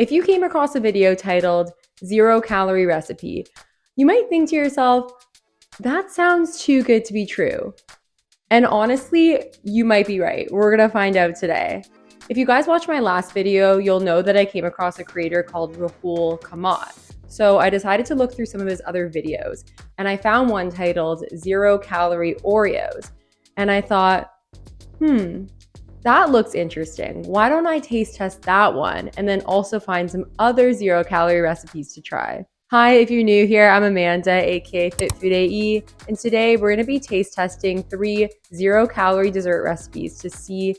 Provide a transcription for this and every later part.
If you came across a video titled Zero Calorie Recipe, you might think to yourself, that sounds too good to be true. And honestly, you might be right. We're gonna find out today. If you guys watched my last video, you'll know that I came across a creator called Rahul Kamat. So I decided to look through some of his other videos, and I found one titled Zero Calorie Oreos. And I thought, that looks interesting. Why don't I taste test that one and then also find some other zero calorie recipes to try? Hi, if you're new here, I'm Amanda, aka Fit Food AE, and today we're gonna be taste testing 3 zero calorie dessert recipes to see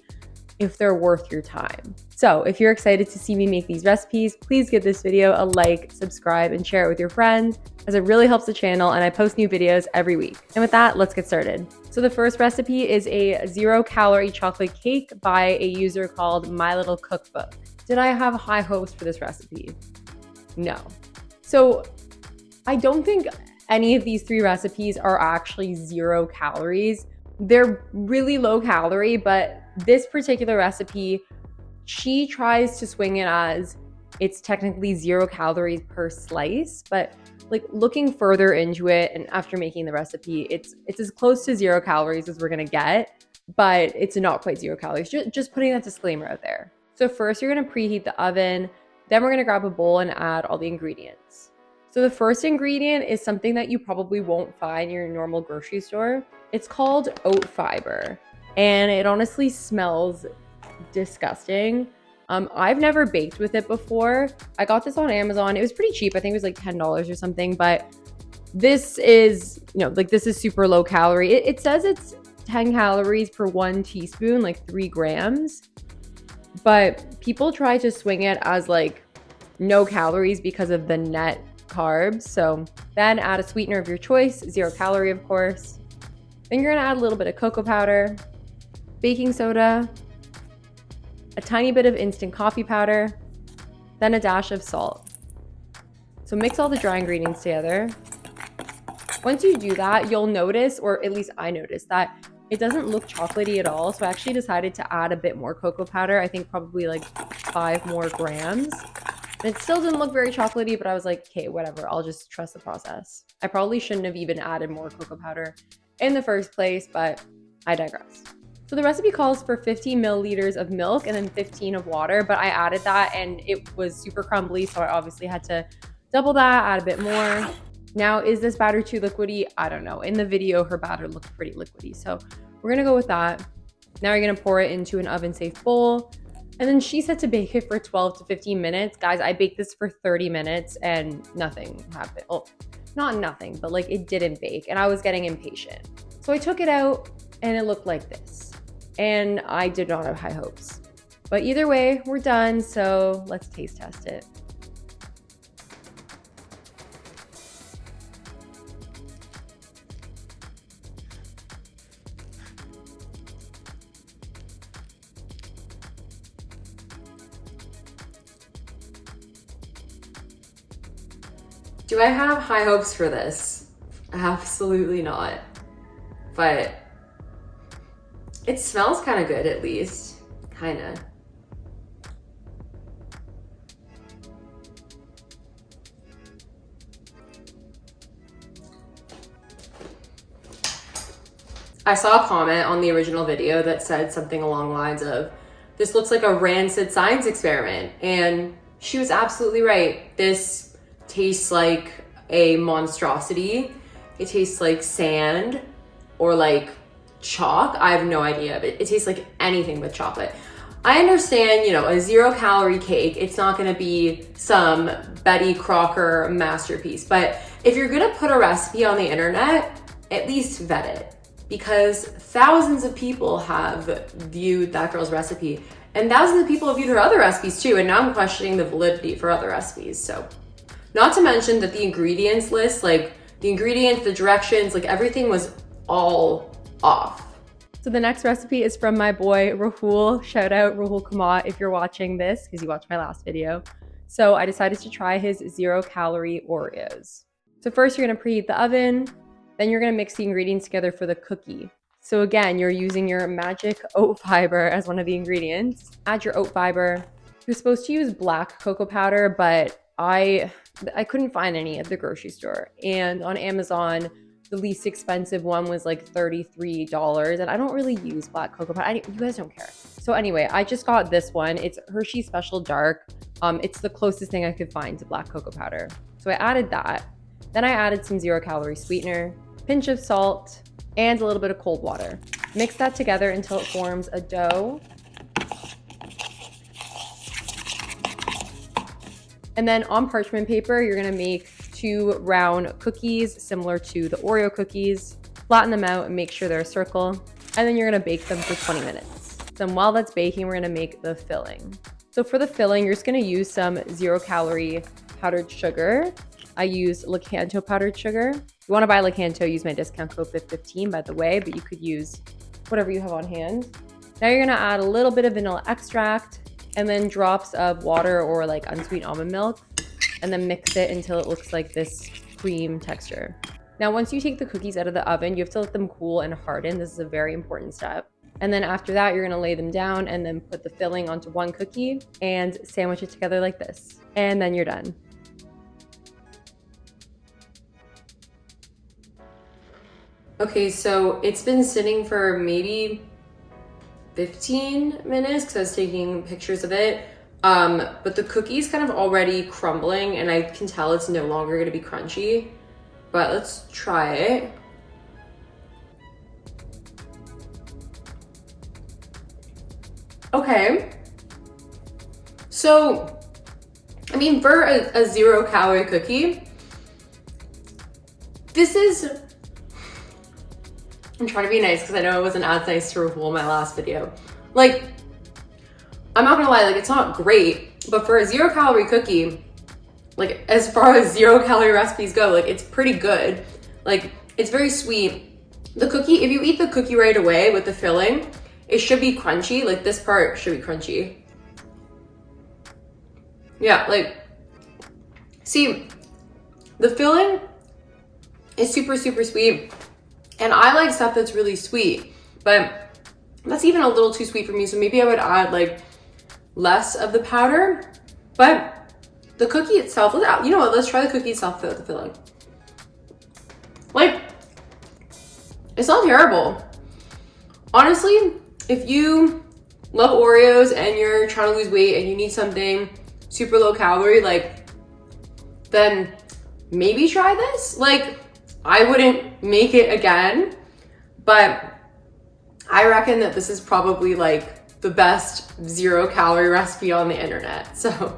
if they're worth your time. So if you're excited to see me make these recipes, please give this video a like, subscribe, and share it with your friends, as it really helps the channel and I post new videos every week. And with that, let's get started. So the first recipe is a 0 calorie chocolate cake by a user called My Little Cookbook. Did I have high hopes for this recipe? No. So I don't think any of these 3 recipes are actually 0 calories. They're really low calorie, but this particular recipe, she tries to swing it as it's technically 0 calories per slice, but like looking further into it and after making the recipe, it's as close to 0 calories as we're gonna get, but it's not quite 0 calories. Just putting that disclaimer out there. So first you're gonna preheat the oven, then we're gonna grab a bowl and add all the ingredients. So the first ingredient is something that you probably won't find in your normal grocery store. It's called oat fiber, and it honestly smells disgusting. I've never baked with it before. I got this on Amazon. It was pretty cheap. I think it was like $10 or something, but this is, this is super low calorie. It says it's 10 calories per 1 teaspoon, like 3 grams, but people try to swing it as like no calories because of the net carbs. So then add a sweetener of your choice, 0 calorie, of course. Then you're gonna add a little bit of cocoa powder, baking soda, a tiny bit of instant coffee powder, then a dash of salt. So mix all the dry ingredients together. Once you do that, you'll notice, or at least I noticed, that it doesn't look chocolatey at all. So I actually decided to add a bit more cocoa powder. I think probably like 5 more grams. And it still didn't look very chocolatey, but I was like, okay, whatever, I'll just trust the process. I probably shouldn't have even added more cocoa powder in the first place, but I digress. So the recipe calls for 50 milliliters of milk and then 15 of water, but I added that and it was super crumbly, so I obviously had to double that, add a bit more. Now, is this batter too liquidy? I don't know. In the video, her batter looked pretty liquidy, so we're gonna go with that. Now you're gonna pour it into an oven-safe bowl, and then she said to bake it for 12 to 15 minutes. Guys, I baked this for 30 minutes and nothing happened. Well, not nothing, but like it didn't bake, and I was getting impatient. So I took it out and it looked like this. And I did not have high hopes. But either way, we're done, so let's taste test it. Do I have high hopes for this? Absolutely not. But it smells kind of good, at least. Kinda. I saw a comment on the original video that said something along the lines of, this looks like a rancid science experiment. And she was absolutely right. This tastes like a monstrosity. It tastes like sand or like chalk. I have no idea, but it tastes like anything with chocolate. I understand, a 0 calorie cake, it's not gonna be some Betty Crocker masterpiece, but if you're gonna put a recipe on the internet, at least vet it, because thousands of people have viewed that girl's recipe and thousands of people have viewed her other recipes too, and now I'm questioning the validity for other recipes. So not to mention that the ingredients list, like the ingredients, the directions, like everything was all off. So the next recipe is from my boy Rahul. Shout out Rahul Kamat if you're watching this, because you watched my last video. So I decided to try his 0 calorie Oreos. So first you're gonna preheat the oven, then you're gonna mix the ingredients together for the cookie. So again, you're using your magic oat fiber as one of the ingredients. Add your oat fiber, You're supposed to use black cocoa powder, but I couldn't find any at the grocery store. And on Amazon, the least expensive one was like $33. And I don't really use black cocoa powder. You guys don't care. So anyway, I just got this one. It's Hershey Special Dark. It's the closest thing I could find to black cocoa powder. So I added that. Then I added some 0-calorie sweetener, pinch of salt, and a little bit of cold water. Mix that together until it forms a dough. And then on parchment paper, you're gonna make 2 round cookies similar to the Oreo cookies. Flatten them out and make sure they're a circle. And then you're gonna bake them for 20 minutes. So while that's baking, we're gonna make the filling. So for the filling, you're just gonna use some 0-calorie powdered sugar. I use Lakanto powdered sugar. If you wanna buy Lakanto, use my discount code FIT15, by the way, but you could use whatever you have on hand. Now you're gonna add a little bit of vanilla extract and then drops of water or like unsweetened almond milk, and then mix it until it looks like this cream texture. Now, once you take the cookies out of the oven, you have to let them cool and harden. This is a very important step. And then after that, you're gonna lay them down and then put the filling onto one cookie and sandwich it together like this. And then you're done. Okay, so it's been sitting for maybe 15 minutes because I was taking pictures of it. But the cookie's kind of already crumbling and I can tell it's no longer gonna be crunchy. But let's try it. Okay. So, I mean, for a 0-calorie cookie, this is, I'm trying to be nice because I know I wasn't as nice to Rahul in my last video. Like, I'm not gonna lie, like, it's not great, but for a 0-calorie cookie, like, as far as 0-calorie recipes go, like, it's pretty good. Like, it's very sweet. The cookie, if you eat the cookie right away with the filling, it should be crunchy. Like, this part should be crunchy. Yeah, like, see, the filling is super, super sweet. And I like stuff that's really sweet, but that's even a little too sweet for me. So maybe I would add like less of the powder, but the cookie itself, you know what, let's try the cookie itself without the filling. Like, it's not terrible. Honestly, if you love Oreos and you're trying to lose weight and you need something super low calorie, like, then maybe try this. Like, I wouldn't make it again, but I reckon that this is probably like the best 0-calorie recipe on the internet, so.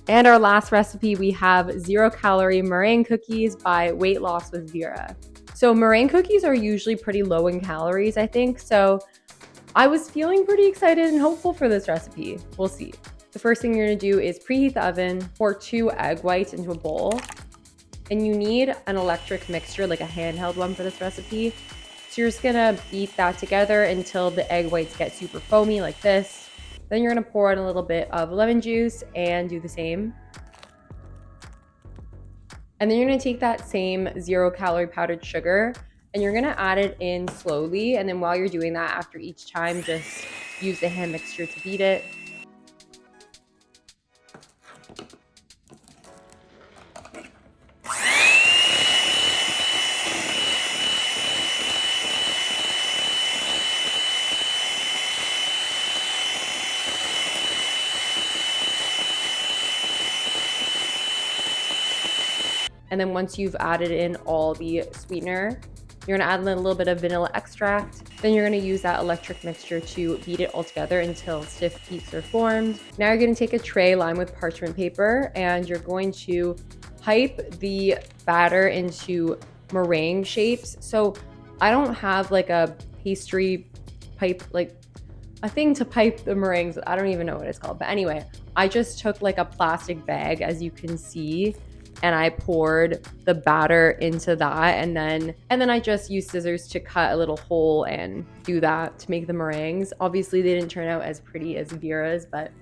And our last recipe, we have 0-calorie meringue cookies by Weight Loss with Veera. So meringue cookies are usually pretty low in calories, I think, so I was feeling pretty excited and hopeful for this recipe. We'll see. The first thing you're gonna do is preheat the oven, pour 2 egg whites into a bowl, and you need an electric mixture, like a handheld one for this recipe. So you're just gonna beat that together until the egg whites get super foamy like this. Then you're gonna pour in a little bit of lemon juice and do the same. And then you're gonna take that same 0-calorie powdered sugar and you're gonna add it in slowly. And then while you're doing that, after each time, just use the hand mixture to beat it. And then once you've added in all the sweetener, you're gonna add in a little bit of vanilla extract. Then you're gonna use that electric mixture to beat it all together until stiff peaks are formed. Now you're gonna take a tray lined with parchment paper and you're going to pipe the batter into meringue shapes. So I don't have like a pastry pipe, like a thing to pipe the meringues. I don't even know what it's called. But anyway, I just took like a plastic bag, as you can see, and I poured the batter into that, and then I just used scissors to cut a little hole and do that to make the meringues. Obviously they didn't turn out as pretty as Veera's, but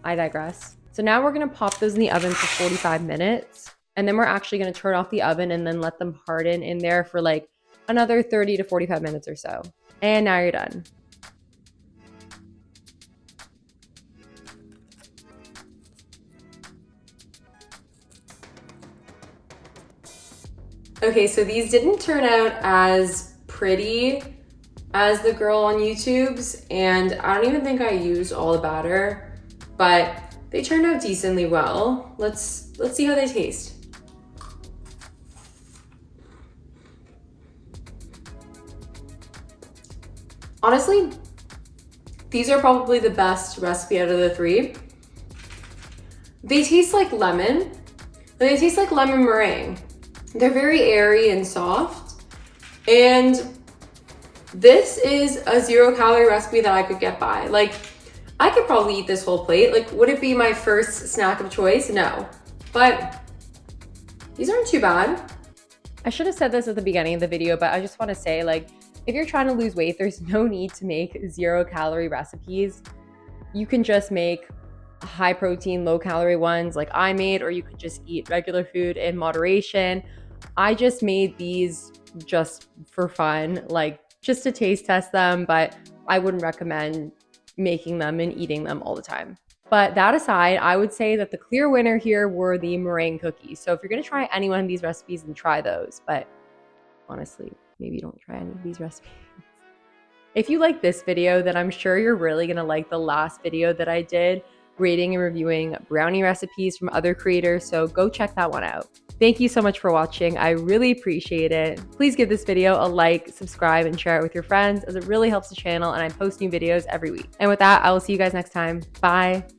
I digress. So now we're gonna pop those in the oven for 45 minutes, and then we're actually gonna turn off the oven and then let them harden in there for like another 30 to 45 minutes or so. And now you're done. Okay, so these didn't turn out as pretty as the girl on YouTube's, and I don't even think I used all the batter, but they turned out decently well. Let's see how they taste. Honestly, these are probably the best recipe out of the three. They taste like lemon. They taste like lemon meringue. They're very airy and soft. And this is a 0 calorie recipe that I could get by. Like, I could probably eat this whole plate. Like, would it be my first snack of choice? No. But these aren't too bad. I should have said this at the beginning of the video, but I just want to say, like, if you're trying to lose weight, there's no need to make 0 calorie recipes. You can just make high protein, low calorie ones like I made, or you could just eat regular food in moderation. I just made these just for fun, like just to taste test them, but I wouldn't recommend making them and eating them all the time. But that aside, I would say that the clear winner here were the meringue cookies. So if you're gonna try any one of these recipes, then try those. But honestly, maybe don't try any of these recipes. If you like this video, then I'm sure you're really gonna like the last video that I did, rating and reviewing brownie recipes from other creators, so go check that one out. Thank you so much for watching. I really appreciate it. Please give this video a like, subscribe, and share it with your friends, as it really helps the channel, and I post new videos every week. And with that, I will see you guys next time. Bye.